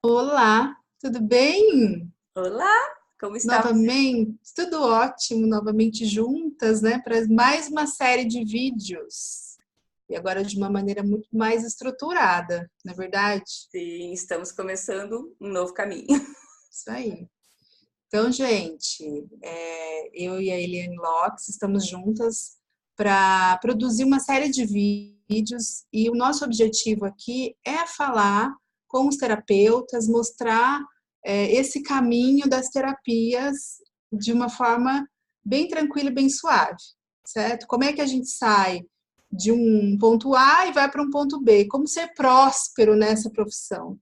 Olá, tudo bem? Olá, como está você? Novamente, tudo ótimo, novamente juntas, né, para mais uma série de vídeos. E agora de uma maneira muito mais estruturada, não é verdade? Sim, estamos começando um novo caminho. Isso aí. Então, gente, eu e a Eliane Lopes estamos juntas para produzir uma série de vídeos e o nosso objetivo aqui é falar com os terapeutas, mostrar esse caminho das terapias de uma forma bem tranquila e bem suave, certo? Como é que a gente sai de um ponto A e vai para um ponto B? Como ser próspero nessa profissão,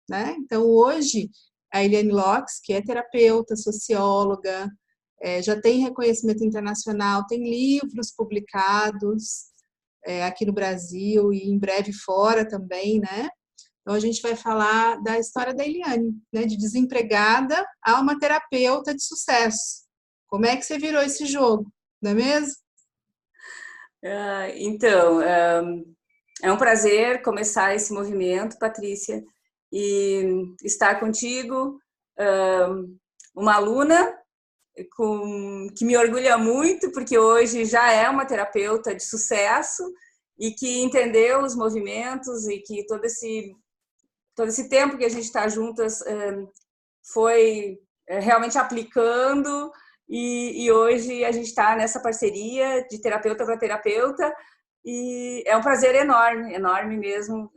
né? Então, hoje, a Eliane Locks, que é terapeuta, socióloga, já tem reconhecimento internacional, tem livros publicados aqui no Brasil e em breve fora também, né? Então, a gente vai falar da história da Eliane, né? De desempregada a uma terapeuta de sucesso. Como é que você virou esse jogo, não é mesmo? Então, é um prazer começar esse movimento, Patrícia, e estar contigo, uma aluna que me orgulha muito, porque hoje já é uma terapeuta de sucesso e que entendeu os movimentos e que todo esse tempo que a gente está juntas foi realmente aplicando e hoje a gente está nessa parceria de terapeuta para terapeuta e é um prazer enorme, enorme mesmo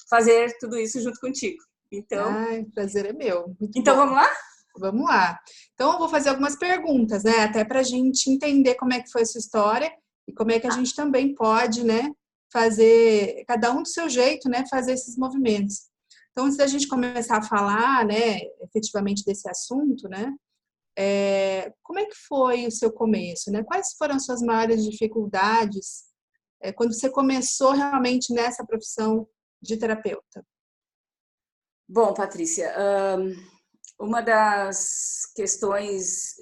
fazer tudo isso junto contigo. Então, Ai, o prazer é meu, muito então bom. vamos lá? Vamos lá. Então, eu vou fazer algumas perguntas, né? Até para a gente entender como é que foi a sua história e como é que a gente também pode, né? Fazer, cada um do seu jeito, né? Fazer esses movimentos. Então, antes da gente começar a falar, né? Efetivamente desse assunto, né? Como é que foi o seu começo, né? Quais foram as suas maiores dificuldades quando você começou realmente nessa profissão de terapeuta? Bom, Patrícia, uma das questões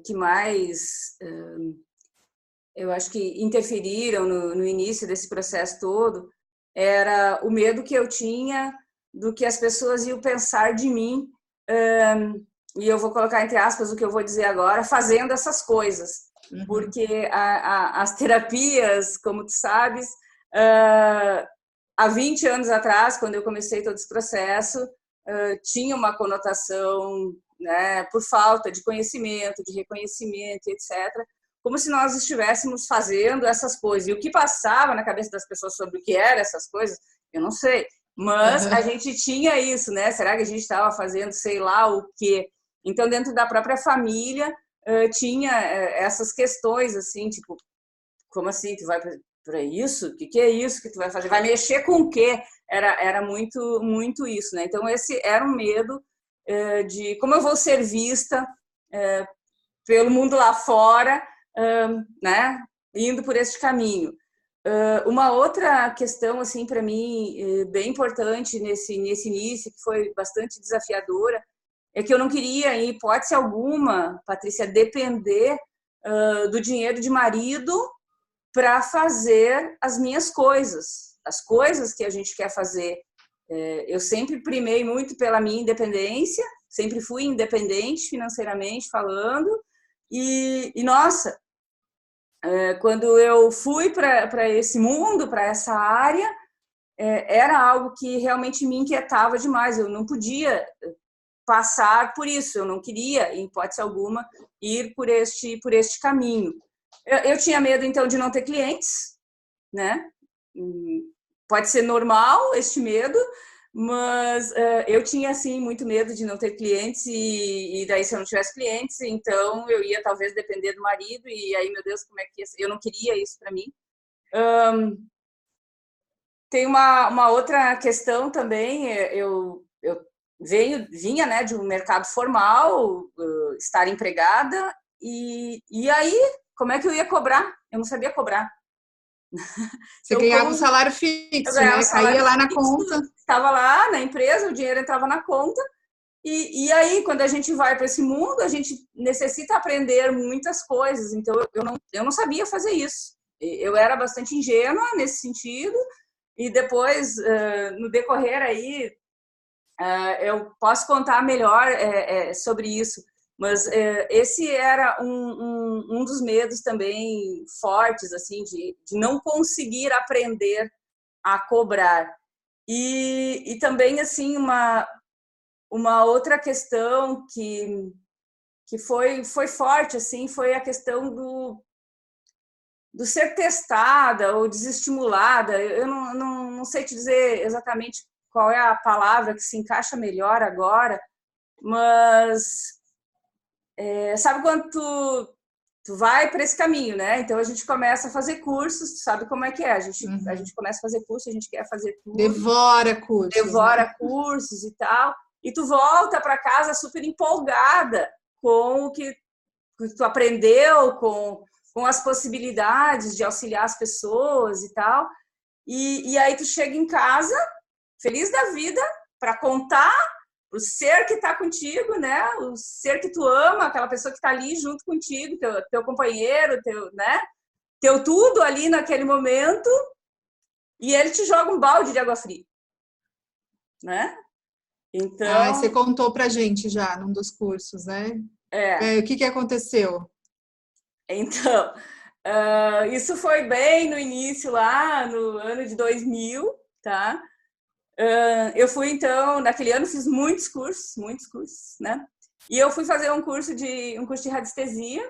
que mais eu acho que interferiram no início desse processo todo era o medo que eu tinha do que as pessoas iam pensar de mim, e eu vou colocar entre aspas o que eu vou dizer agora, fazendo essas coisas. Uhum. Porque as terapias, como tu sabes, uh, há 20 anos atrás, quando eu comecei todo esse processo, tinha uma conotação, né, por falta de conhecimento, de reconhecimento, etc., como se nós estivéssemos fazendo essas coisas. E o que passava na cabeça das pessoas sobre o que eram essas coisas, eu não sei. Mas a Uhum. gente tinha isso, né? Será que a gente estava fazendo sei lá o quê? Então, dentro da própria família, tinha essas questões, assim, tipo, como assim, tu vai para isso? O que é isso que tu vai fazer? Vai mexer com o quê? Era muito, muito isso, né? Então, esse era um medo de como eu vou ser vista pelo mundo lá fora, né? Indo por este caminho. Uma outra questão, assim, para mim, bem importante nesse início, que foi bastante desafiadora, é que eu não queria, em hipótese alguma, Patrícia, depender do dinheiro de marido para fazer as minhas coisas, as coisas que a gente quer fazer. Eu sempre primei muito pela minha independência, sempre fui independente financeiramente falando, nossa, quando eu fui para esse mundo, para essa área, era algo que realmente me inquietava demais. Eu não podia passar por isso, eu não queria, em hipótese alguma, ir por este caminho. Eu tinha medo, então, de não ter clientes, né? Pode ser normal este medo, mas eu tinha, assim, muito medo de não ter clientes e daí, se eu não tivesse clientes, então eu ia, talvez, depender do marido e aí, meu Deus, como é que ia ser? Eu não queria isso para mim. Tem uma outra questão também, eu vinha, né, de um mercado formal, estar empregada, e aí, como é que eu ia cobrar? Eu não sabia cobrar. Você Então, ganhava o como salário eu fixo, ganhava né? salário Caía lá na fixo, conta. estava lá na empresa, o dinheiro entrava na conta, e aí, quando a gente vai para esse mundo, a gente necessita aprender muitas coisas, então eu não sabia fazer isso. Eu era bastante ingênua nesse sentido, e depois, no decorrer aí Eu posso contar melhor sobre isso, mas esse era um dos medos também fortes, assim, de não conseguir aprender a cobrar. E também, assim, uma outra questão que foi forte, assim, foi a questão do ser testada ou desestimulada. Eu não sei te dizer exatamente qual é a palavra que se encaixa melhor agora, mas sabe quando tu vai para esse caminho, né? Então a gente começa a fazer cursos, sabe como é que é? A gente começa a fazer curso, a gente quer fazer tudo. Devora cursos. Devora, né? cursos e tal. E tu volta para casa super empolgada com o que tu aprendeu, com as possibilidades de auxiliar as pessoas e tal. E aí tu chega em casa, feliz da vida, para contar o ser que está contigo, né? O ser que tu ama, aquela pessoa que está ali junto contigo, teu companheiro, né? Teu tudo ali naquele momento, e ele te joga um balde de água fria, né? Então, você contou pra gente já num dos cursos, né? O que aconteceu? Então, isso foi bem no início, lá no ano de 2000, tá? Eu fui, então, naquele ano fiz muitos cursos, né? E eu fui fazer um curso de radiestesia,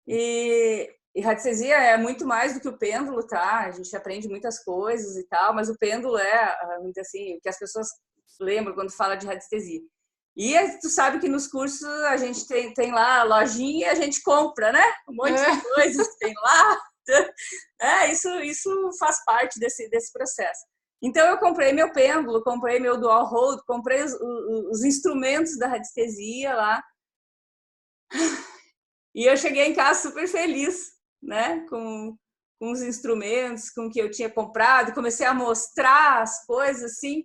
e radiestesia é muito mais do que o pêndulo, tá? A gente aprende muitas coisas e tal, mas o pêndulo assim, o que as pessoas lembram quando fala de radiestesia. E tu sabe que nos cursos a gente tem lá a lojinha e a gente compra, né? Um monte de coisas que tem lá. Isso faz parte desse processo. Então eu comprei meu pêndulo, comprei meu dual hold, comprei os instrumentos da radiestesia lá. E eu cheguei em casa super feliz, né? Com os instrumentos, com o que eu tinha comprado, comecei a mostrar as coisas assim.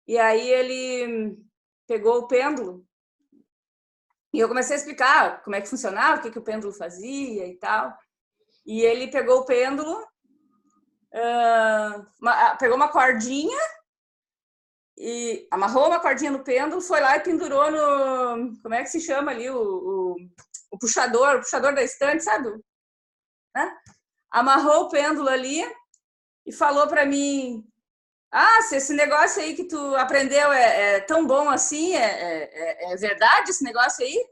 E aí ele pegou o pêndulo e eu comecei a explicar como é que funcionava, o que o pêndulo fazia e tal. E ele pegou o pêndulo, pegou uma cordinha e amarrou uma cordinha no pêndulo, foi lá e pendurou no... Como é que se chama ali? O puxador da estante, sabe? Né? Amarrou o pêndulo ali e falou para mim: se esse negócio aí que tu aprendeu é tão bom assim, é verdade esse negócio aí?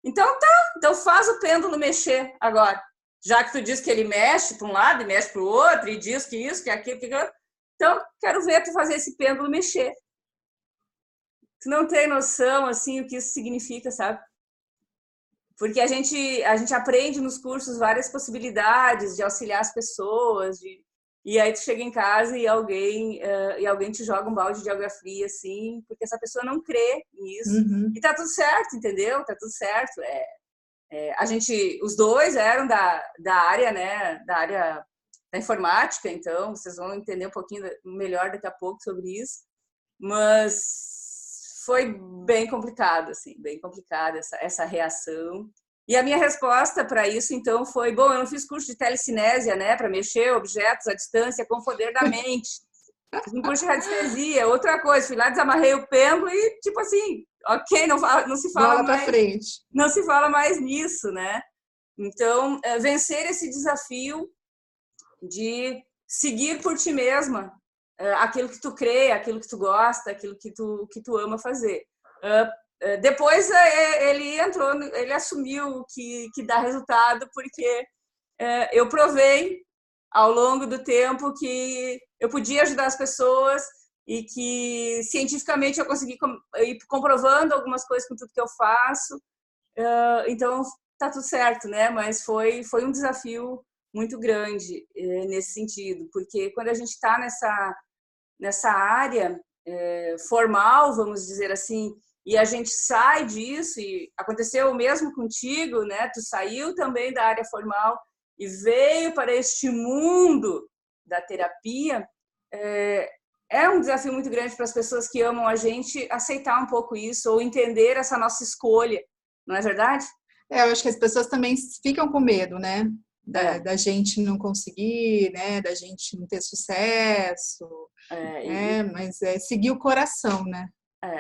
Então tá, então faz o pêndulo mexer agora. Já que tu diz que ele mexe para um lado e mexe para o outro, e diz que isso, que aquilo, que aquilo. Então, quero ver tu fazer esse pêndulo mexer. Tu não tem noção, assim, o que isso significa, sabe? Porque a gente aprende nos cursos várias possibilidades de auxiliar as pessoas, e aí tu chega em casa e alguém te joga um balde de água fria, assim, porque essa pessoa não crê nisso. E tá tudo certo, entendeu? Tá tudo certo. Os dois eram da área, né? Da área da informática, então vocês vão entender um pouquinho melhor daqui a pouco sobre isso. Mas foi bem complicado, assim, bem complicada essa reação. E a minha resposta para isso, então, foi: bom, eu não fiz curso de telecinésia, né, para mexer objetos à distância com o poder da mente. Fiz um curso de radiestesia, outra coisa, fui lá, desamarrei o pêndulo e, tipo assim, ok, não se fala mais. Pra frente. Não se fala mais nisso, né? Então, vencer esse desafio de seguir por ti mesma, aquilo que tu crê, aquilo que tu gosta, aquilo que tu ama fazer. Depois ele assumiu que dá resultado, porque eu provei ao longo do tempo que eu podia ajudar as pessoas e que cientificamente eu consegui ir comprovando algumas coisas com tudo que eu faço. Então tá tudo certo, né? Mas foi um desafio muito grande nesse sentido, porque quando a gente está nessa área formal, vamos dizer assim, e a gente sai disso, e aconteceu o mesmo contigo, né? Tu saiu também da área formal e veio para este mundo da terapia. É um desafio muito grande para as pessoas que amam a gente aceitar um pouco isso ou entender essa nossa escolha, não é verdade? Eu acho que as pessoas também ficam com medo, né? da gente não conseguir, né? Da gente não ter sucesso, mas é seguir o coração, né?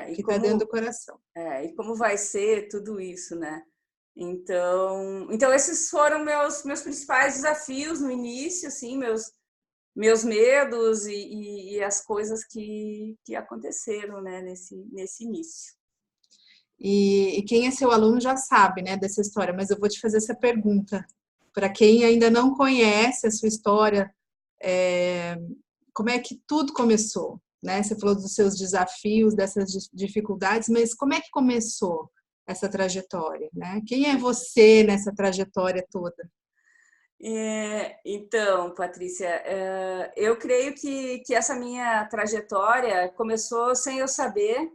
E Que está dentro do coração. E como vai ser tudo isso, né? Então esses foram meus principais desafios no início, assim, meus medos e as coisas que aconteceram, né, nesse início. E quem é seu aluno já sabe, né, dessa história, mas eu vou te fazer essa pergunta. Para quem ainda não conhece a sua história, como é que tudo começou? Né? Você falou dos seus desafios, dessas dificuldades, mas como é que começou essa trajetória? Né? Quem é você nessa trajetória toda? Então, Patrícia, eu creio que essa minha trajetória começou sem eu saber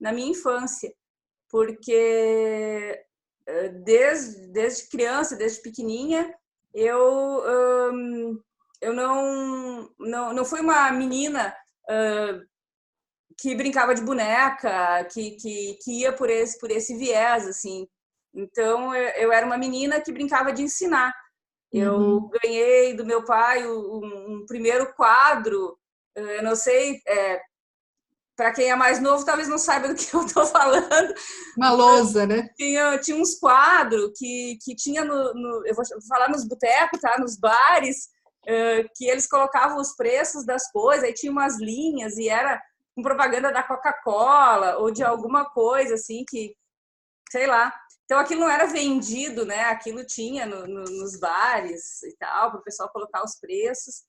na minha infância, porque desde criança, desde pequenininha, eu não fui uma menina que brincava de boneca, que ia por esse viés, assim. Então, eu era uma menina que brincava de ensinar. Eu ganhei do meu pai um primeiro quadro, eu não sei, para quem é mais novo, talvez não saiba do que eu estou falando. Uma lousa, né? Tinha uns quadros que tinha eu vou falar nos botecos, tá? Nos bares, que eles colocavam os preços das coisas, aí tinha umas linhas e era com propaganda da Coca-Cola ou de alguma coisa assim que, sei lá. Então aquilo não era vendido, né? Aquilo tinha nos bares e tal, para o pessoal colocar os preços.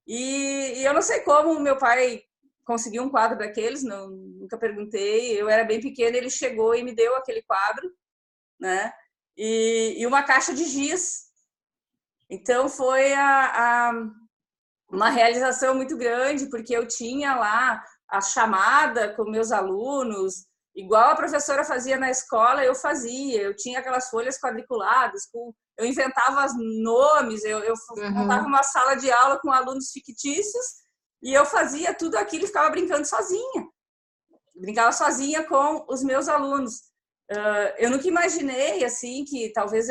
E eu não sei como meu pai conseguiu um quadro daqueles, nunca perguntei. Eu era bem pequena, ele chegou e me deu aquele quadro, né? E uma caixa de giz. Então foi uma realização muito grande, porque eu tinha lá a chamada com meus alunos, igual a professora fazia na escola, eu fazia. Eu tinha aquelas folhas quadriculadas, eu inventava nomes, eu montava uma sala de aula com alunos fictícios e eu fazia tudo aquilo e ficava brincando sozinha. Brincava sozinha com os meus alunos. Eu nunca imaginei assim que talvez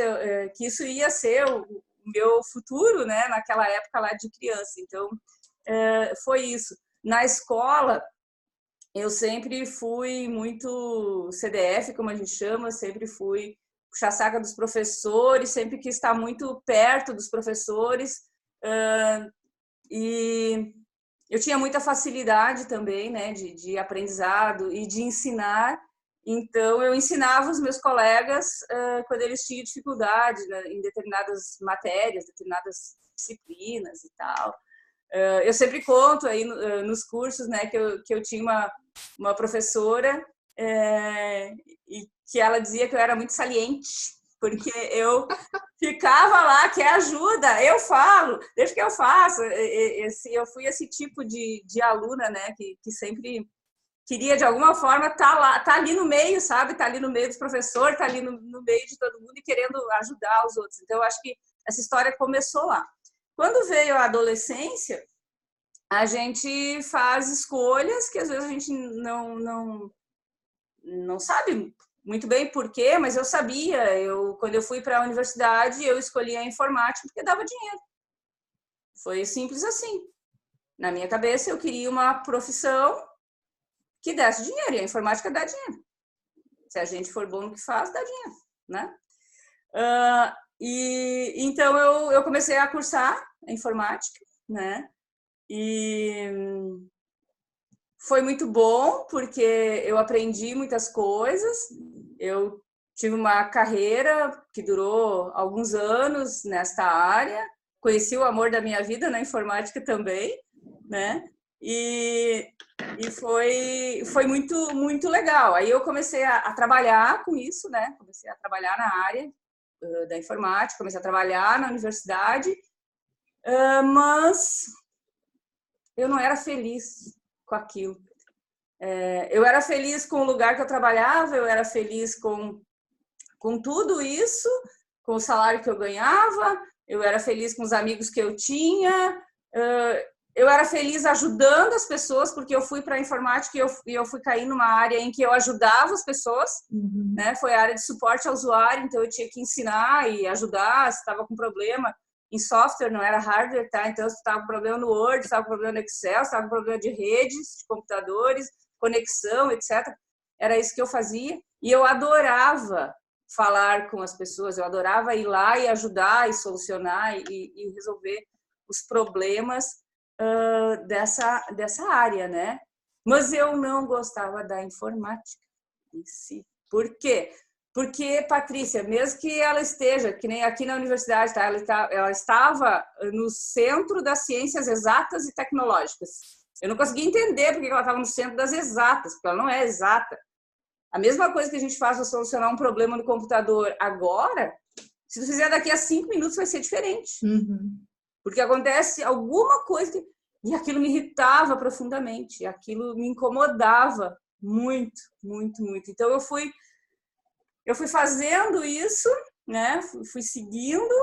que isso ia ser o meu futuro, né, naquela época lá de criança. Então, foi isso. Na escola, eu sempre fui muito CDF, como a gente chama, sempre fui puxa-saca dos professores, sempre quis estar muito perto dos professores. E eu tinha muita facilidade também, né, de aprendizado e de ensinar. Então, eu ensinava os meus colegas quando eles tinham dificuldade, né, em determinadas matérias, determinadas disciplinas e tal. Eu sempre conto aí nos cursos, né, que eu tinha uma professora e que ela dizia que eu era muito saliente, porque eu ficava lá, quer ajuda, eu falo, deixa que eu faço. Eu fui esse tipo de aluna, né, que sempre queria, de alguma forma, tá ali no meio, sabe? Tá ali no meio dos professores, tá ali no meio de todo mundo e querendo ajudar os outros. Então, eu acho que essa história começou lá. Quando veio a adolescência, a gente faz escolhas que às vezes a gente não sabe muito bem por quê, mas eu sabia. Quando eu fui para a universidade, eu escolhi a informática porque dava dinheiro. Foi simples assim. Na minha cabeça, eu queria uma profissão que desse dinheiro, e a informática dá dinheiro. Se a gente for bom no que faz, dá dinheiro, né? Então eu comecei a cursar a informática, né? E foi muito bom, porque eu aprendi muitas coisas. Eu tive uma carreira que durou alguns anos nesta área. Conheci o amor da minha vida na informática também, né? E foi muito, muito legal. Aí eu comecei a trabalhar com isso, né? Comecei a trabalhar na área da informática, comecei a trabalhar na universidade, mas eu não era feliz com aquilo. Eu era feliz com o lugar que eu trabalhava, eu era feliz com tudo isso, com o salário que eu ganhava, eu era feliz com os amigos que eu tinha, eu era feliz ajudando as pessoas, porque eu fui para a informática e eu fui cair numa área em que eu ajudava as pessoas, né? Foi a área de suporte ao usuário, então eu tinha que ensinar e ajudar, se estava com problema, em software, não era hardware, tá? Então, se estava com problema no Word, se estava com problema no Excel, se estava com problema de redes, de computadores, conexão, etc. Era isso que eu fazia. E eu adorava falar com as pessoas, eu adorava ir lá e ajudar e solucionar e resolver os problemas dessa área, né? Mas eu não gostava da informática em si. Por quê? Porque, Patrícia, mesmo que ela esteja, que nem aqui na universidade, tá? Ela estava no centro das ciências exatas e tecnológicas. Eu não conseguia entender porque ela estava no centro das exatas, porque ela não é exata. A mesma coisa que a gente faz para solucionar um problema no computador agora, se tu fizer daqui a 5 minutos vai ser diferente. Uhum. Porque acontece alguma coisa e aquilo me irritava profundamente, aquilo me incomodava muito, muito, muito. Então eu fui fazendo isso, né? Fui seguindo,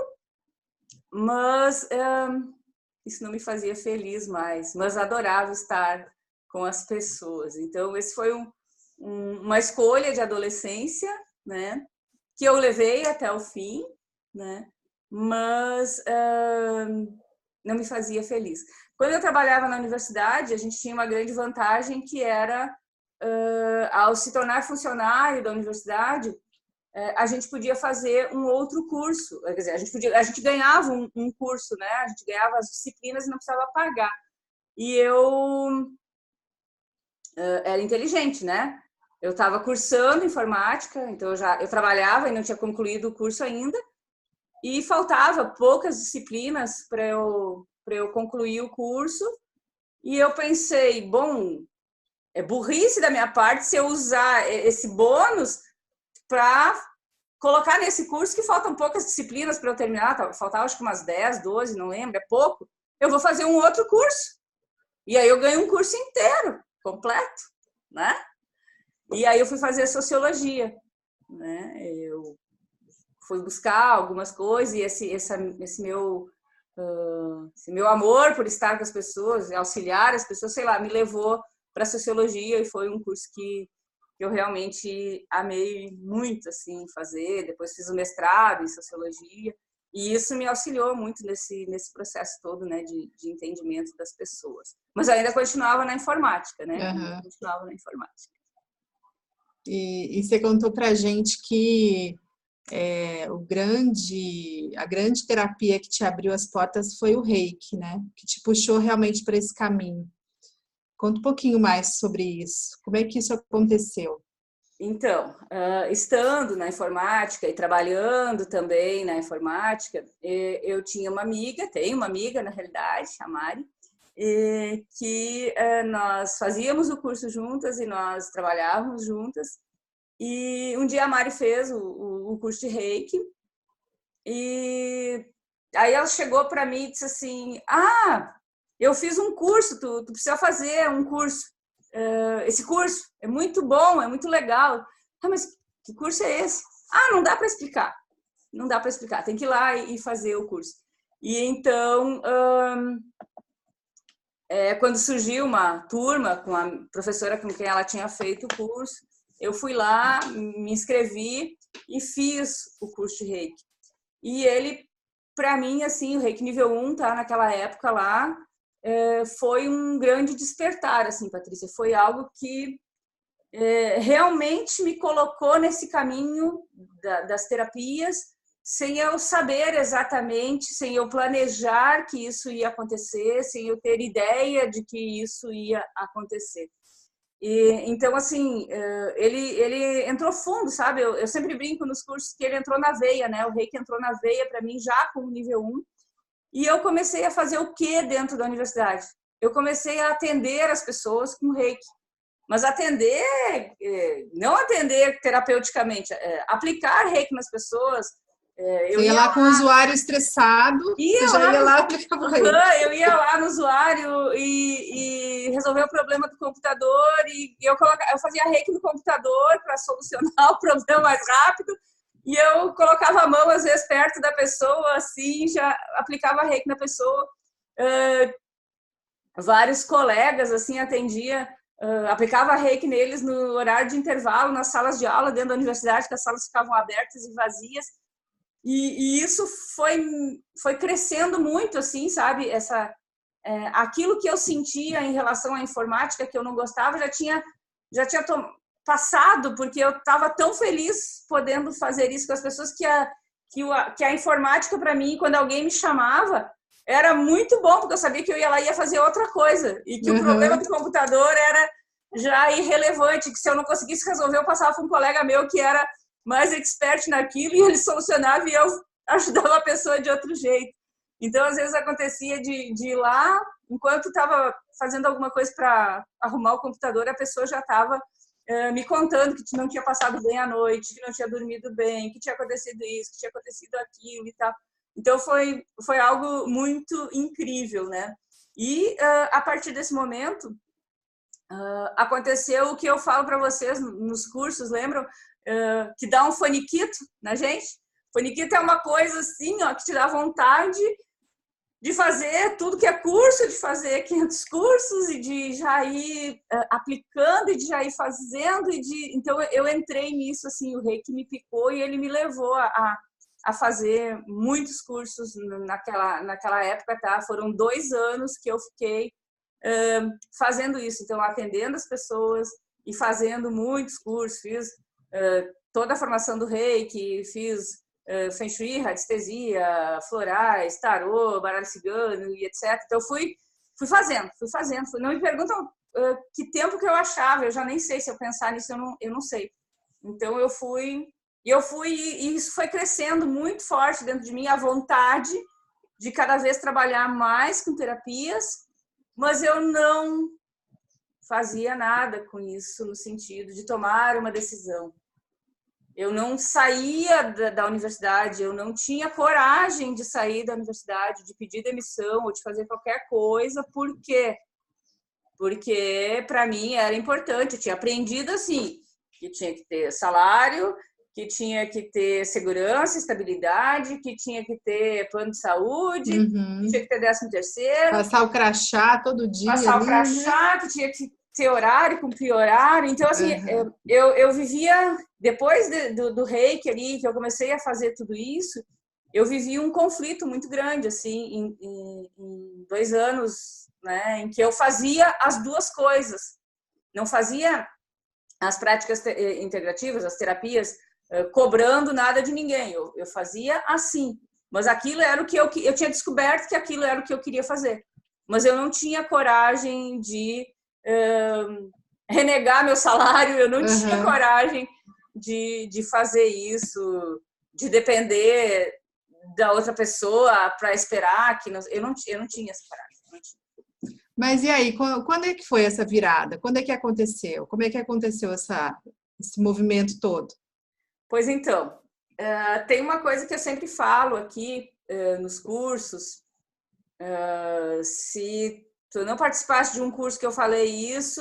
mas isso não me fazia feliz mais. Mas adorava estar com as pessoas. Então esse foi uma escolha de adolescência, né? Que eu levei até o fim, né? Mas não me fazia feliz. Quando eu trabalhava na universidade, a gente tinha uma grande vantagem que era, ao se tornar funcionário da universidade, a gente podia fazer um outro curso. Quer dizer, a gente ganhava um curso, né? A gente ganhava as disciplinas e não precisava pagar. E eu era inteligente, né? Eu estava cursando informática, então eu trabalhava e não tinha concluído o curso ainda. E faltava poucas disciplinas para eu concluir o curso. E eu pensei, bom, é burrice da minha parte se eu usar esse bônus para colocar nesse curso que faltam poucas disciplinas para eu terminar. Faltava acho que umas 10, 12, não lembro, é pouco. Eu vou fazer um outro curso. E aí eu ganho um curso inteiro, completo, né? E aí eu fui fazer sociologia, né? Eu fui buscar algumas coisas e esse meu amor por estar com as pessoas, auxiliar as pessoas, sei lá, me levou para sociologia e foi um curso que eu realmente amei muito, assim, fazer. Depois fiz o mestrado em sociologia e isso me auxiliou muito nesse processo todo, né, de entendimento das pessoas. Mas eu ainda continuava na informática, né? Uhum. Continuava na informática. E você contou pra gente que a grande terapia que te abriu as portas foi o Reiki, né? Que te puxou realmente para esse caminho. Conta um pouquinho mais sobre isso. Como é que isso aconteceu? Então, estando na informática e trabalhando também na informática, eu tinha uma amiga, tenho uma amiga, na realidade, a Mari, que nós fazíamos o curso juntas e nós trabalhávamos juntas. E um dia a Mari fez o curso de Reiki e aí ela chegou para mim e disse assim, eu fiz um curso, tu precisa fazer um curso. Esse curso é muito bom, é muito legal. Mas que curso é esse? Não dá para explicar. Não dá para explicar, tem que ir lá e fazer o curso. E então, quando surgiu uma turma com a professora com quem ela tinha feito o curso, eu fui lá, me inscrevi e fiz o curso de Reiki. E ele, para mim, assim, o Reiki nível 1, tá, naquela época lá, foi um grande despertar, assim, Patrícia. Foi algo que realmente me colocou nesse caminho das terapias, sem eu saber exatamente, sem eu planejar que isso ia acontecer, sem eu ter ideia de que isso ia acontecer. Então, assim, ele entrou fundo, sabe? Eu sempre brinco nos cursos que ele entrou na veia, né? O Reiki entrou na veia para mim já com o nível 1. E eu comecei a fazer o quê dentro da universidade? Eu comecei a atender as pessoas com Reiki. Mas atender, não atender terapeuticamente, aplicar Reiki nas pessoas. Você ia lá com o usuário estressado, você já ia lá aplicar o Reiki. Eu ia lá no usuário e resolver o problema do computador e eu fazia Reiki no computador para solucionar o problema mais rápido. E eu colocava a mão, às vezes, perto da pessoa, assim, já aplicava Reiki na pessoa. Vários colegas, assim, aplicava Reiki neles no horário de intervalo, nas salas de aula dentro da universidade, que as salas ficavam abertas e vazias. E isso foi crescendo muito, assim, sabe? Aquilo que eu sentia em relação à informática, que eu não gostava, já tinha passado, porque eu estava tão feliz podendo fazer isso com as pessoas que a informática, para mim, quando alguém me chamava, era muito bom, porque eu sabia que eu ia lá e ia fazer outra coisa. E que o problema do computador era já irrelevante, que se eu não conseguisse resolver, eu passava para um colega meu que era mais expert naquilo e ele solucionava e eu ajudava a pessoa de outro jeito. Então, às vezes acontecia de ir lá, enquanto estava fazendo alguma coisa para arrumar o computador, a pessoa já estava me contando que não tinha passado bem a noite, que não tinha dormido bem, que tinha acontecido isso, que tinha acontecido aquilo e tal. Então, foi algo muito incrível, né? E, a partir desse momento, aconteceu o que eu falo para vocês nos cursos, lembram? Que dá um faniquito na gente. Faniquito é uma coisa assim, ó, que te dá vontade de fazer tudo que é curso, de fazer 500 cursos e de já ir aplicando e de já ir fazendo. Então, eu entrei nisso, assim, o Reiki me picou e ele me levou a fazer muitos cursos naquela época, tá? Foram 2 anos que eu fiquei fazendo isso, então atendendo as pessoas e fazendo muitos cursos, fiz toda a formação do Reiki, fiz Feng Shui, radiestesia, florais, tarô, baralho cigano e etc. Então fui fazendo. Não me perguntam que tempo que eu achava, eu já nem sei, se eu pensar nisso eu não sei. Então eu fui e isso foi crescendo muito forte dentro de mim, a vontade de cada vez trabalhar mais com terapias, mas eu não fazia nada com isso no sentido de tomar uma decisão. Eu não saía da universidade, eu não tinha coragem de sair da universidade, de pedir demissão ou de fazer qualquer coisa. Por quê? Porque para mim era importante. Eu tinha aprendido assim, que tinha que ter salário, que tinha que ter segurança, estabilidade, que tinha que ter plano de saúde, que tinha que ter 13º. Passar o crachá todo dia. Passar o crachá, que tinha que ter horário, cumprir horário. Então, assim, eu vivia, depois do Reiki ali, que eu comecei a fazer tudo isso, eu vivi um conflito muito grande, assim, em 2 anos, né, em que eu fazia as duas coisas. Não fazia as práticas integrativas, as terapias, cobrando nada de ninguém. Eu fazia assim. Mas aquilo era o que eu tinha descoberto que aquilo era o que eu queria fazer. Mas eu não tinha coragem de renegar meu salário, eu não tinha coragem de fazer isso, de depender da outra pessoa para esperar. Eu não tinha essa coragem. Mas e aí, quando é que foi essa virada? Quando é que aconteceu? Como é que aconteceu esse movimento todo? Pois então, tem uma coisa que eu sempre falo aqui nos cursos. Se tu não participaste de um curso que eu falei isso,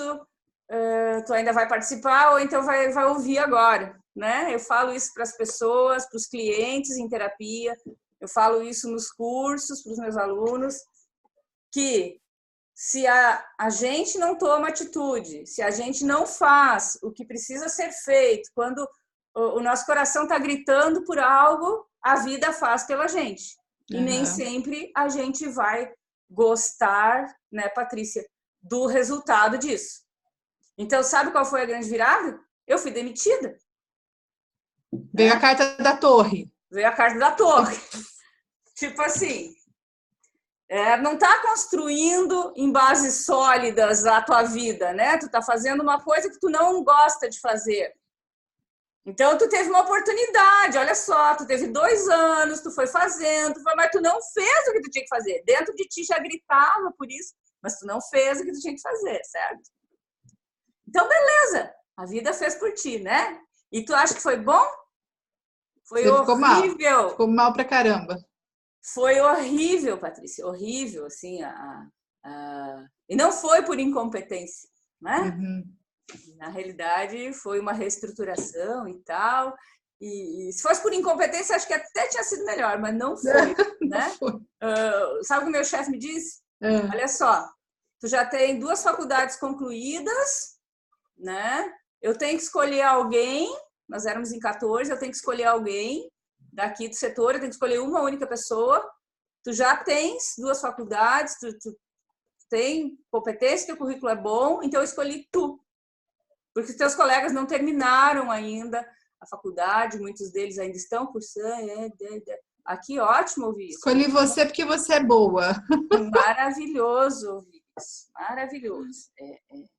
tu ainda vai participar ou então vai ouvir agora, né? Eu falo isso para as pessoas, para os clientes em terapia, eu falo isso nos cursos para os meus alunos, que se a gente não toma atitude, se a gente não faz o que precisa ser feito, quando o nosso coração está gritando por algo, a vida faz pela gente. E nem sempre a gente vai gostar, né, Patrícia, do resultado disso. Então, sabe qual foi a grande virada? Eu fui demitida. Veio a carta da torre. Veio a carta da torre. Tipo assim, não está construindo em bases sólidas a tua vida, né? Tu está fazendo uma coisa que tu não gosta de fazer. Então, tu teve uma oportunidade, olha só, tu teve 2 anos, tu foi fazendo, mas tu não fez o que tu tinha que fazer. Dentro de ti já gritava por isso, mas tu não fez o que tu tinha que fazer, certo? Então, beleza, a vida fez por ti, né? E tu acha que foi bom? Foi horrível. Ficou mal pra caramba. Foi horrível, Patrícia, horrível, assim. E não foi por incompetência, né? Na realidade, foi uma reestruturação e tal. E se fosse por incompetência, acho que até tinha sido melhor, mas não foi, né? Sabe o que o meu chefe me disse? Olha só, tu já tem 2 faculdades concluídas, né? Eu tenho que escolher alguém, nós éramos em 14, eu tenho que escolher alguém daqui do setor, eu tenho que escolher uma única pessoa. Tu já tens 2 faculdades, tu tem competência, teu currículo é bom, então eu escolhi tu. Porque os teus colegas não terminaram ainda a faculdade, muitos deles ainda estão cursando. Aqui, ótimo ouvir isso. Escolhi você porque você é boa. Maravilhoso ouvir isso. Maravilhoso.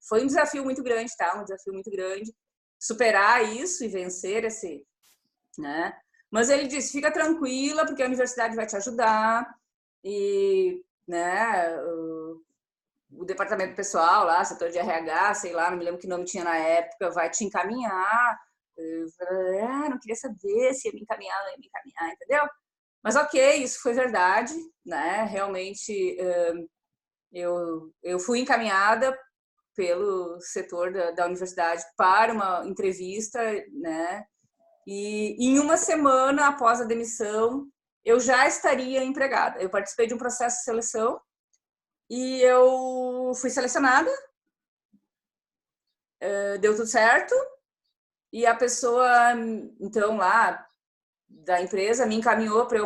Foi um desafio muito grande, tá? Um desafio muito grande. Superar isso e vencer esse, né? Mas ele disse, fica tranquila, porque a universidade vai te ajudar. E, né, o departamento pessoal lá, setor de RH, sei lá, não me lembro que nome tinha na época, vai te encaminhar. Eu falei, não queria saber se ia me encaminhar, não ia me encaminhar, entendeu? Mas ok, isso foi verdade, né? Realmente eu fui encaminhada pelo setor da universidade para uma entrevista, né? E em uma semana após a demissão, eu já estaria empregada. Eu participei de um processo de seleção e eu fui selecionada, deu tudo certo, e a pessoa, então, lá da empresa me encaminhou para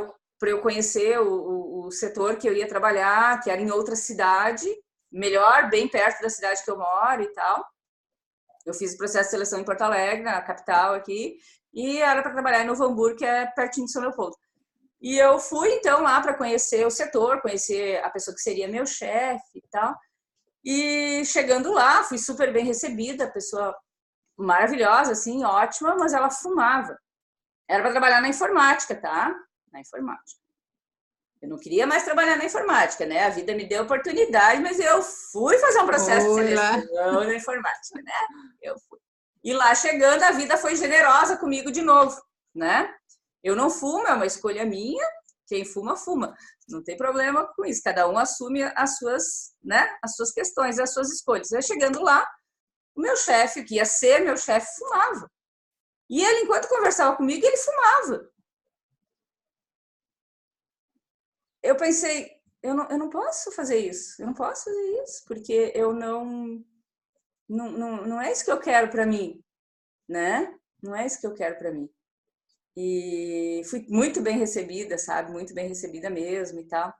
eu conhecer o setor que eu ia trabalhar, que era em outra cidade, melhor, bem perto da cidade que eu moro e tal. Eu fiz o processo de seleção em Porto Alegre, na capital aqui, e era para trabalhar em Novo Hamburgo, que é pertinho de São Leopoldo. E eu fui, então, lá para conhecer o setor, conhecer a pessoa que seria meu chefe e tal. E chegando lá, fui super bem recebida, pessoa maravilhosa, assim, ótima, mas ela fumava. Era para trabalhar na informática, tá? Na informática. Eu não queria mais trabalhar na informática, né? A vida me deu oportunidade, mas eu fui fazer um processo de seleção na informática, né? Eu fui. E lá chegando, a vida foi generosa comigo de novo, né? Eu não fumo, é uma escolha minha. Quem fuma, fuma. Não tem problema com isso. Cada um assume as suas, né? As suas questões, as suas escolhas. Eu chegando lá, o meu chefe, que ia ser meu chefe, fumava. E ele, enquanto conversava comigo, ele fumava. Eu pensei, eu não posso fazer isso. Eu não posso fazer isso, porque eu não é isso que eu quero para mim, né? Não é isso que eu quero para mim. E fui muito bem recebida, sabe? Muito bem recebida mesmo e tal.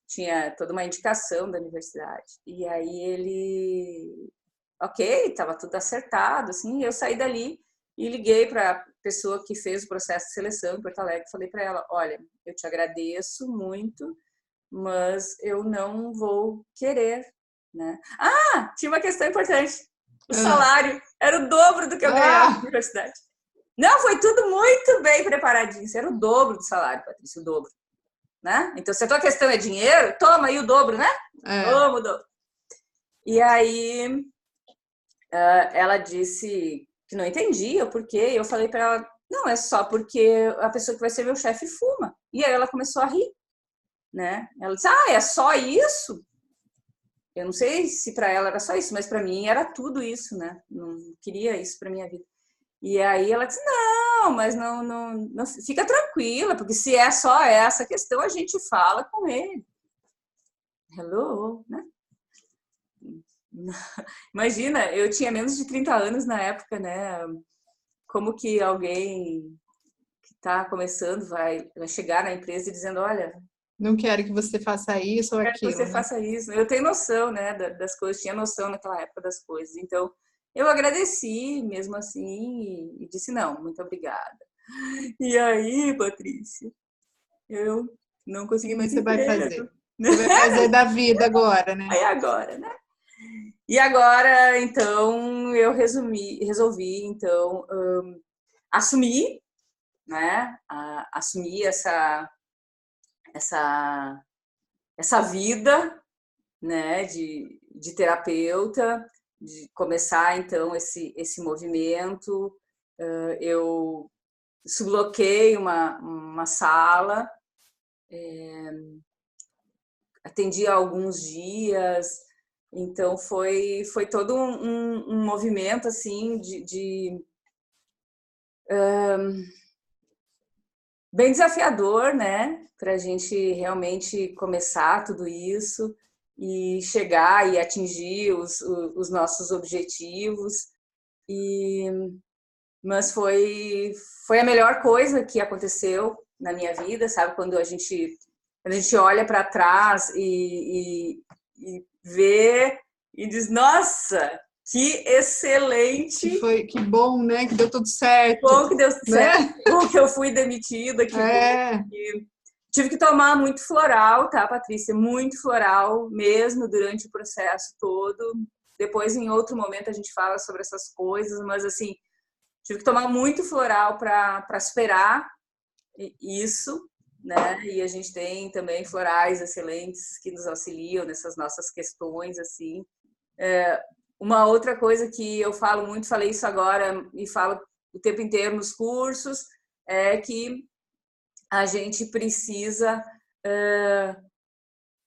Tinha toda uma indicação da universidade. E aí ele... Ok, estava tudo acertado, assim. E eu saí dali e liguei para a pessoa que fez o processo de seleção em Porto Alegre. Falei para ela, olha, eu te agradeço muito, mas eu não vou querer, né? Ah, tinha uma questão importante. O salário era o dobro do que eu ganhava na universidade. Não, foi tudo muito bem preparadinho. Isso era o dobro do salário, Patrícia, o dobro. Né? Então, se a tua questão é dinheiro, toma aí o dobro, né? Toma o dobro. E aí, ela disse que não entendia o porquê. Eu falei para ela, não, é só porque a pessoa que vai ser meu chefe fuma. E aí ela começou a rir, né? Ela disse, é só isso? Eu não sei se para ela era só isso, mas para mim era tudo isso, né? Não queria isso para minha vida. E aí ela disse, não, mas não, fica tranquila, porque se é só essa questão, a gente fala com ele. Hello, né? Imagina, eu tinha menos de 30 anos na época, né? Como que alguém que está começando vai chegar na empresa e dizendo, olha... Não quero que você faça isso ou aquilo. Quero que você faça isso. Eu tenho noção, né, das coisas, tinha noção naquela época das coisas. Então, eu agradeci mesmo assim e disse, não, muito obrigada. E aí, Patrícia, eu não consegui mais emprego. Você vai fazer? Você vai fazer da vida agora, né? Aí agora, né? E agora, então, eu resolvi, então, assumir, né? Assumir essa vida, né? De terapeuta, de começar, então, esse movimento. Eu subloquei uma sala, atendi alguns dias, então foi todo um movimento assim bem desafiador, né? Para a gente realmente começar tudo isso e chegar e atingir os nossos objetivos. Mas foi a melhor coisa que aconteceu na minha vida, sabe? Quando a gente olha para trás e vê e diz, nossa, que excelente! Que bom, né? Que deu tudo certo. Bom que deu né? certo, bom que eu fui demitida, que bom que... Tive que tomar muito floral, tá, Patrícia? Muito floral mesmo durante o processo todo. Depois, em outro momento, a gente fala sobre essas coisas, mas assim, tive que tomar muito floral para superar isso, né? E a gente tem também florais excelentes que nos auxiliam nessas nossas questões, assim. Uma outra coisa que eu falo muito, falei isso agora e falo o tempo inteiro nos cursos, é que a gente precisa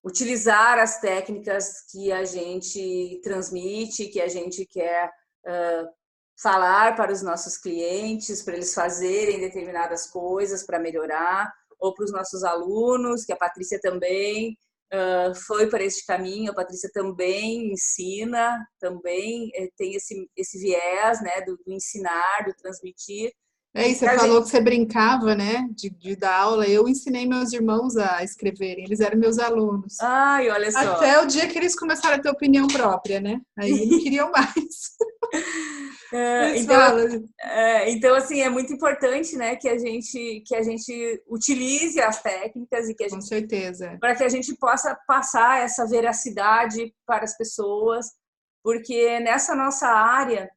utilizar as técnicas que a gente transmite, que a gente quer falar para os nossos clientes, para eles fazerem determinadas coisas para melhorar, ou para os nossos alunos, que a Patrícia também foi para este caminho, a Patrícia também ensina, também tem esse viés, né, do ensinar, do transmitir. E você falou que você brincava, né, de dar aula. Eu ensinei meus irmãos a escreverem, eles eram meus alunos. Ai, olha só. Até o dia que eles começaram a ter opinião própria, né? Aí não queriam mais. Então, assim, é muito importante, né, que a gente utilize as técnicas e que a gente, com certeza, para que a gente possa passar essa veracidade para as pessoas, porque nessa nossa área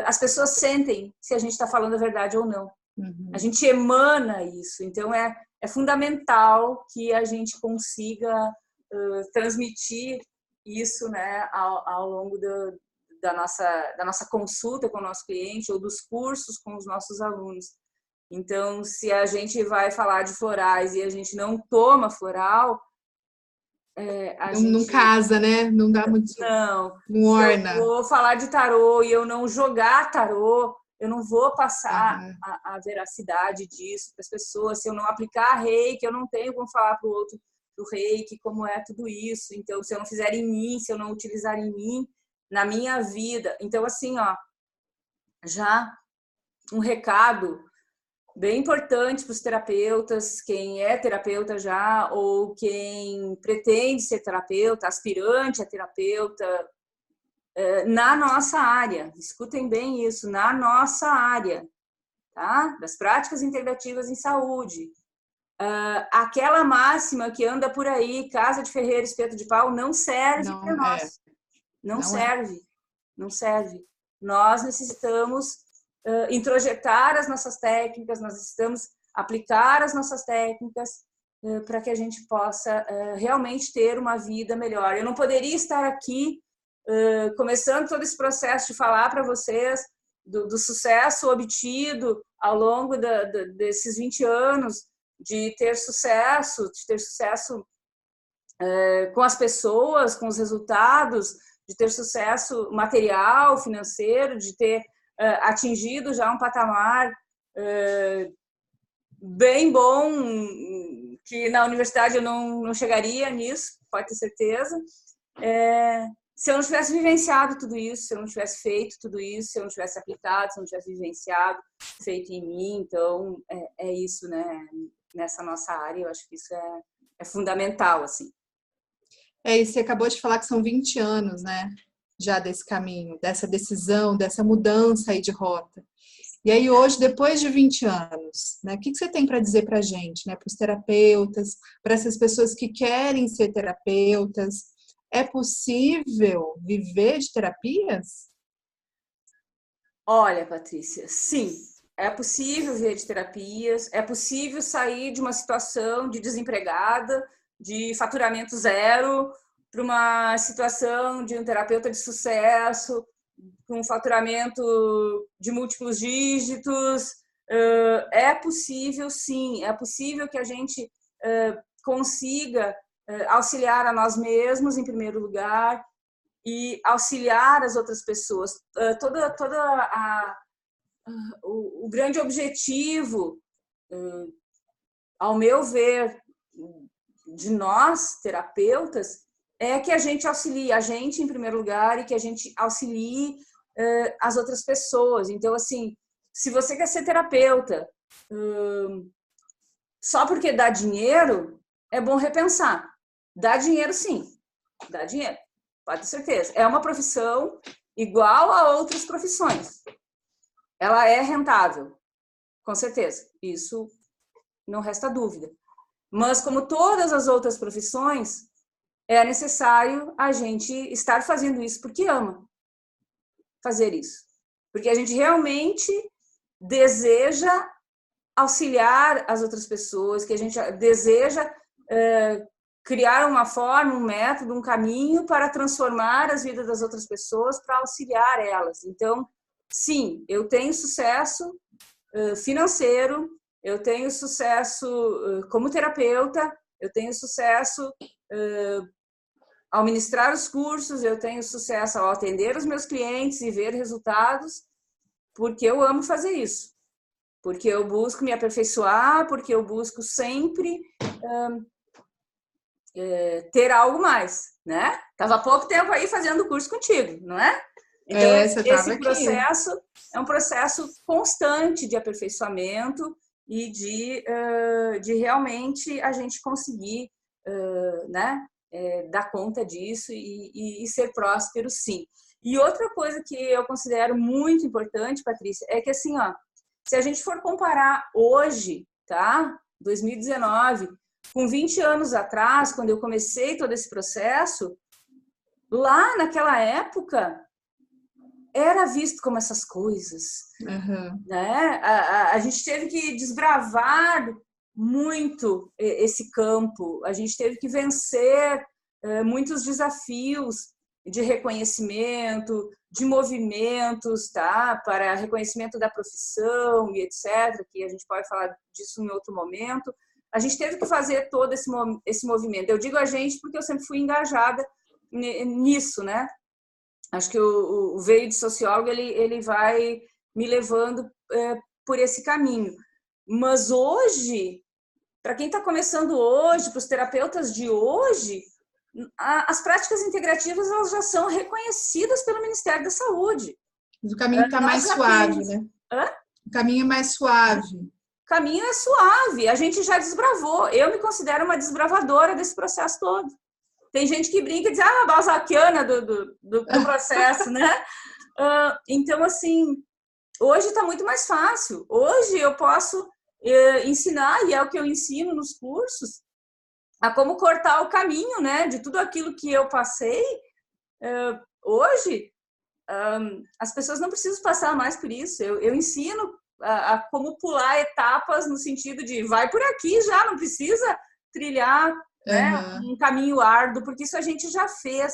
as pessoas sentem se a gente está falando a verdade ou não. Uhum. A gente emana isso, então é fundamental que a gente consiga transmitir isso, né, ao longo da nossa consulta com o nosso cliente ou dos cursos com os nossos alunos. Então, se a gente vai falar de florais e a gente não toma floral, não casa, né? Não dá muito. Não orna. Se eu vou falar de tarô e eu não jogar tarô, eu não vou passar a veracidade disso para as pessoas. Se eu não aplicar reiki, eu não tenho como falar para o outro do reiki como é tudo isso. Então, se eu não fizer em mim, se eu não utilizar em mim, na minha vida. Então, assim, ó, já um recado bem importante para os terapeutas, quem é terapeuta já ou quem pretende ser terapeuta, aspirante a terapeuta, na nossa área. Escutem bem isso, na nossa área, tá? Das práticas integrativas em saúde. Aquela máxima que anda por aí, casa de ferreiro, espeto de pau, não serve para nós. Não serve. Não serve. Nós necessitamos introjetar as nossas técnicas, nós necessitamos aplicar as nossas técnicas para que a gente possa realmente ter uma vida melhor. Eu não poderia estar aqui começando todo esse processo de falar para vocês do sucesso obtido ao longo desses 20 anos, de ter sucesso com as pessoas, com os resultados, de ter sucesso material, financeiro, de ter atingido já um patamar bem bom, que na universidade eu não chegaria nisso, pode ter certeza. Se eu não tivesse vivenciado tudo isso, se eu não tivesse feito tudo isso, se eu não tivesse aplicado, se eu não tivesse vivenciado, feito em mim, então é isso, né? Nessa nossa área, eu acho que isso é fundamental, assim. E você acabou de falar que são 20 anos, né? Já desse caminho, dessa decisão, dessa mudança aí de rota. E aí hoje, depois de 20 anos, né? O que você tem para dizer para a gente, né? Para os terapeutas, para essas pessoas que querem ser terapeutas, é possível viver de terapias? Olha, Patrícia, sim, é possível viver de terapias, é possível sair de uma situação de desempregada, de faturamento zero, para uma situação de um terapeuta de sucesso, com um faturamento de múltiplos dígitos. É possível, sim, é possível que a gente consiga auxiliar a nós mesmos, em primeiro lugar, e auxiliar as outras pessoas. O grande objetivo, ao meu ver, de nós, terapeutas, é que a gente auxilie a gente, em primeiro lugar, e que a gente auxilie as outras pessoas. Então, assim, se você quer ser terapeuta, só porque dá dinheiro, é bom repensar. Dá dinheiro, sim. Dá dinheiro, pode ter certeza. É uma profissão igual a outras profissões. Ela é rentável, com certeza. Isso não resta dúvida. Mas, como todas as outras profissões, é necessário a gente estar fazendo isso porque ama fazer isso. Porque a gente realmente deseja auxiliar as outras pessoas, que a gente deseja criar uma forma, um método, um caminho para transformar as vidas das outras pessoas, para auxiliar elas. Então, sim, eu tenho sucesso financeiro, eu tenho sucesso como terapeuta, eu tenho sucesso ao ministrar os cursos, eu tenho sucesso ao atender os meus clientes e ver resultados, porque eu amo fazer isso. Porque eu busco me aperfeiçoar, porque eu busco sempre ter algo mais, né? Tava há pouco tempo aí fazendo curso contigo, não é? Então, esse processo é um processo constante de aperfeiçoamento e de realmente a gente conseguir, né, dar conta disso e ser próspero, sim. E outra coisa que eu considero muito importante, Patrícia, é que assim, ó, se a gente for comparar hoje, tá? 2019, com 20 anos atrás, quando eu comecei todo esse processo, lá naquela época, era visto como essas coisas. Né? A gente teve que desbravar muito esse campo, a gente teve que vencer muitos desafios de reconhecimento, de movimentos, tá? Para reconhecimento da profissão e etc., que a gente pode falar disso em outro momento. A gente teve que fazer todo esse movimento. Eu digo a gente porque eu sempre fui engajada nisso, né? Acho que o veio de sociólogo ele vai me levando por esse caminho. Mas hoje, para quem está começando hoje, para os terapeutas de hoje, as práticas integrativas elas já são reconhecidas pelo Ministério da Saúde. O caminho está mais suave, né? O caminho é mais suave. O caminho é suave, a gente já desbravou. Eu me considero uma desbravadora desse processo todo. Tem gente que brinca e diz, a balzaquiana do processo, né? Então, assim, hoje está muito mais fácil. Hoje eu posso ensinar, e é o que eu ensino nos cursos, a como cortar o caminho, né? De tudo aquilo que eu passei. Hoje, as pessoas não precisam passar mais por isso. Eu ensino a como pular etapas no sentido de vai por aqui já, não precisa trilhar né, um caminho árduo, porque isso a gente já fez.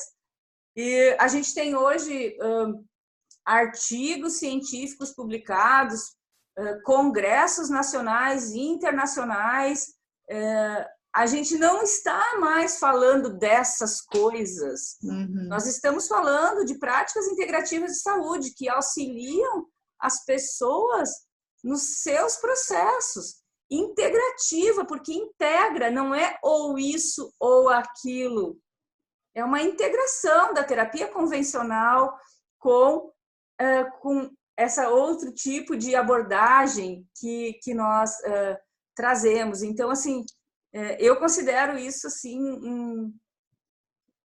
E a gente tem hoje artigos científicos publicados, congressos nacionais e internacionais. A gente não está mais falando dessas coisas. Nós estamos falando de práticas integrativas de saúde que auxiliam as pessoas nos seus processos. Integrativa, porque integra, não é ou isso ou aquilo. É uma integração da terapia convencional com essa outro tipo de abordagem que nós trazemos. Então, assim, eu considero isso assim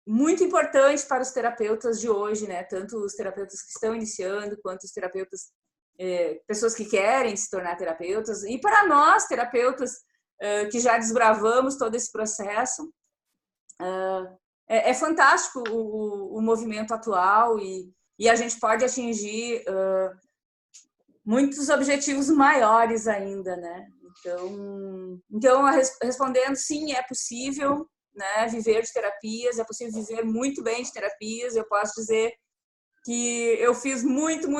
muito importante para os terapeutas de hoje, né? Tanto os terapeutas que estão iniciando quanto os terapeutas pessoas que querem se tornar terapeutas, e para nós, terapeutas que já desbravamos todo esse processo, é fantástico o movimento atual e a gente pode atingir muitos objetivos maiores ainda, né? Então respondendo, sim, é possível, né, viver de terapias, é possível viver muito bem de terapias, eu posso dizer que eu fiz muito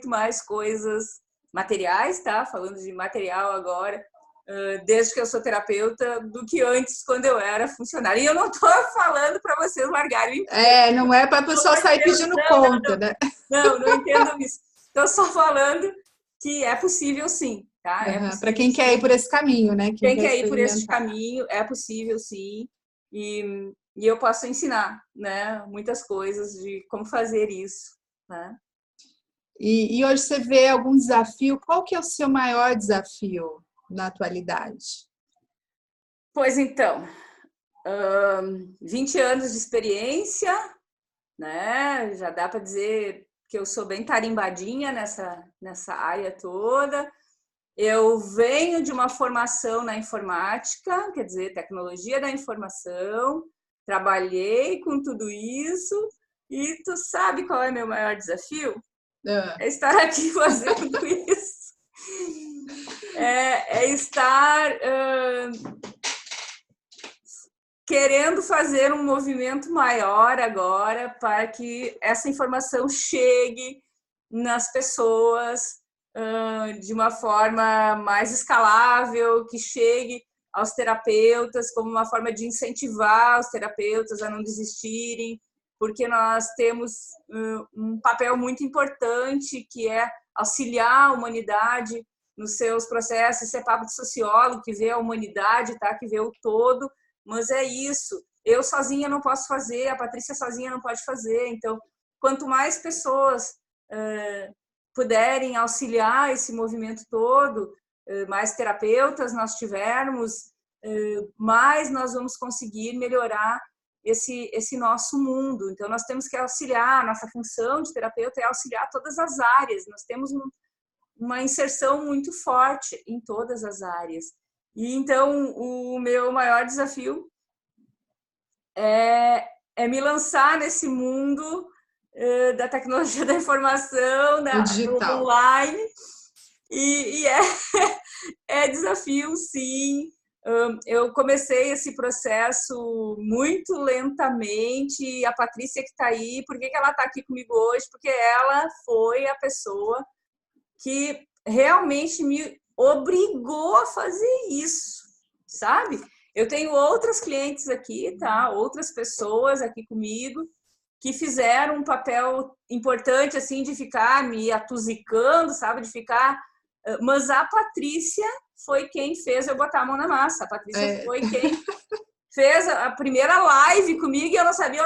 mais coisas materiais, tá? Falando de material agora, desde que eu sou terapeuta, do que antes, quando eu era funcionária. E eu não estou falando para vocês largarem o emprego. Não é para a pessoa sair pedindo conta, né? Não entendo isso. Estou só falando que é possível, sim. Tá? Para quem quer ir por esse caminho, né? Quem quer ir por esse caminho, é possível, sim. E eu posso ensinar, né, muitas coisas de como fazer isso, né? E hoje você vê algum desafio? Qual que é o seu maior desafio? na atualidade? Pois então, 20 anos de experiência, né? Já dá para dizer que eu sou bem tarimbadinha nessa área toda. Eu venho de uma formação na informática, quer dizer, tecnologia da informação, trabalhei com tudo isso, e tu sabe qual é meu maior desafio? É estar aqui fazendo isso. É estar querendo fazer um movimento maior agora para que essa informação chegue nas pessoas de uma forma mais escalável, que chegue aos terapeutas como uma forma de incentivar os terapeutas a não desistirem, porque nós temos um papel muito importante, que é auxiliar a humanidade nos seus processos. Isso é papo de sociólogo, que vê a humanidade, tá? Que vê o todo, mas é isso. Eu sozinha não posso fazer, a Patrícia sozinha não pode fazer. Então, quanto mais pessoas puderem auxiliar esse movimento todo, mais terapeutas nós tivermos, mais nós vamos conseguir melhorar esse nosso mundo. Então, nós temos que auxiliar, nossa função de terapeuta é auxiliar todas as áreas. Nós temos uma inserção muito forte em todas as áreas. E então, o meu maior desafio é me lançar nesse mundo da tecnologia da informação, do online, e é desafio, sim. Eu comecei esse processo muito lentamente, e a Patrícia que está aí, por que ela está aqui comigo hoje? Porque ela foi a pessoa que realmente me obrigou a fazer isso, sabe? Eu tenho outras clientes aqui, tá? Outras pessoas aqui comigo que fizeram um papel importante, assim, de ficar me atusigando, sabe? De ficar... Mas a Patrícia foi quem fez eu botar a mão na massa. A Patrícia foi quem fez a primeira live comigo, e eu não sabia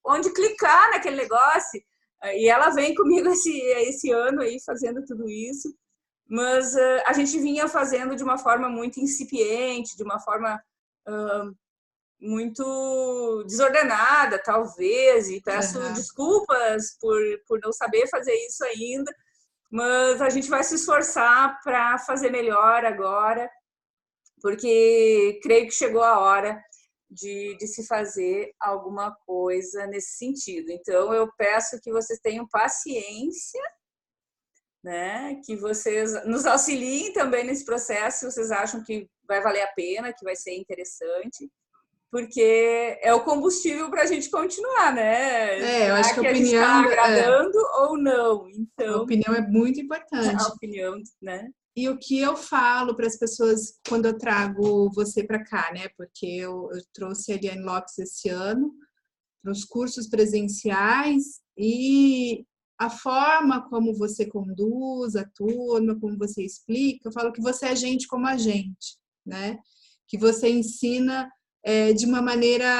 onde clicar naquele negócio. E ela vem comigo esse ano aí fazendo tudo isso. Mas a gente vinha fazendo de uma forma muito incipiente, de uma forma muito desordenada, talvez, e peço desculpas por não saber fazer isso ainda, mas a gente vai se esforçar para fazer melhor agora, porque creio que chegou a hora de se fazer alguma coisa nesse sentido. Então, eu peço que vocês tenham paciência, né? Que vocês nos auxiliem também nesse processo, se vocês acham que vai valer a pena, que vai ser interessante, porque é o combustível para a gente continuar, né? Eu acho que a gente está agradando ou não? Então, a opinião é muito importante. A opinião, né? E o que eu falo para as pessoas quando eu trago você para cá, né? Porque eu trouxe a Eliane Locks esse ano para os cursos presenciais, e a forma como você conduz a turma, como você explica, eu falo que você é gente como a gente, né? Que você ensina de uma maneira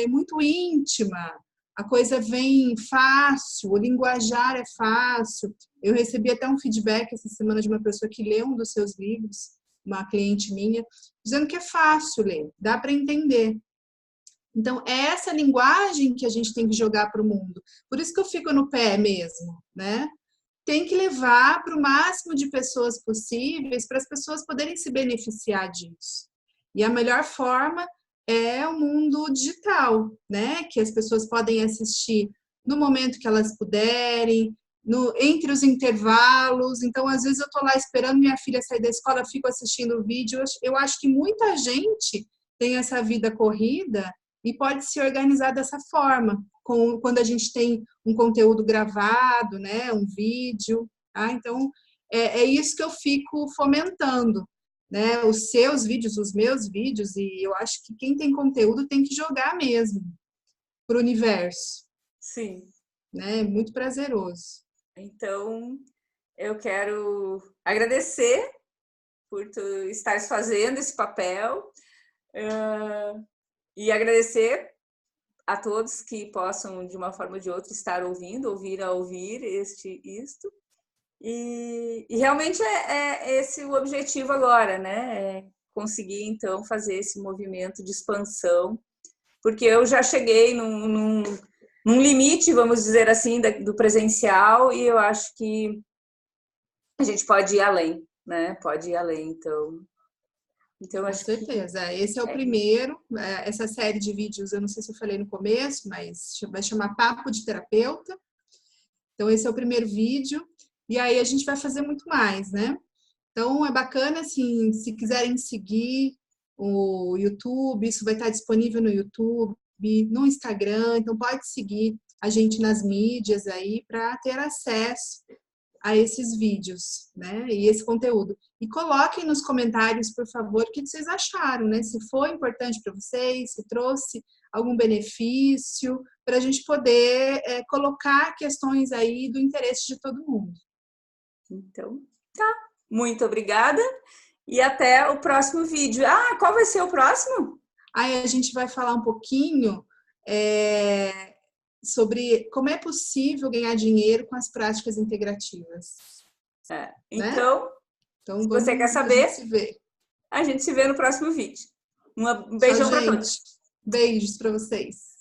muito íntima, a coisa vem fácil, o linguajar é fácil. Eu recebi até um feedback essa semana de uma pessoa que leu um dos seus livros, uma cliente minha, dizendo que é fácil ler, dá para entender. Então, é essa linguagem que a gente tem que jogar para o mundo. Por isso que eu fico no pé mesmo, né? Tem que levar para o máximo de pessoas possíveis, para as pessoas poderem se beneficiar disso. E a melhor forma é o mundo digital, né? Que as pessoas podem assistir no momento que elas puderem, entre os intervalos. Então, às vezes eu estou lá esperando minha filha sair da escola, fico assistindo o vídeo. Eu acho que muita gente tem essa vida corrida e pode se organizar dessa forma, quando a gente tem um conteúdo gravado, né, um vídeo. Tá? Então, é isso que eu fico fomentando, né? Os seus vídeos, os meus vídeos, e eu acho que quem tem conteúdo tem que jogar mesmo para o universo. Sim. Né? É muito prazeroso. Então, eu quero agradecer por tu estares fazendo esse papel, e agradecer a todos que possam, de uma forma ou de outra, estar ouvindo, ouvir isto. E realmente é esse o objetivo agora, né? É conseguir, então, fazer esse movimento de expansão, porque eu já cheguei num limite, vamos dizer assim, do presencial, e eu acho que a gente pode ir além, né? Pode ir além, então Com acho que certeza. Esse é o é primeiro. Essa série de vídeos, eu não sei se eu falei no começo, mas vai chamar Papo de Terapeuta. Então, esse é o primeiro vídeo. E aí a gente vai fazer muito mais, né? Então, é bacana, assim, se quiserem seguir o YouTube, isso vai estar disponível no YouTube, no Instagram. Então, pode seguir a gente nas mídias aí para ter acesso a esses vídeos, né? E esse conteúdo. E coloquem nos comentários, por favor, o que vocês acharam, né? Se foi importante para vocês, se trouxe algum benefício, para a gente poder colocar questões aí do interesse de todo mundo. então, tá. Muito obrigada e até o próximo vídeo. Ah, qual vai ser o próximo? Aí a gente vai falar um pouquinho sobre como é possível ganhar dinheiro com as práticas integrativas, né? Então, Então se você quer vamos, a gente saber, se vê. a gente se vê no próximo vídeo. Um Tchau, beijão para gente. todos. Beijos para vocês.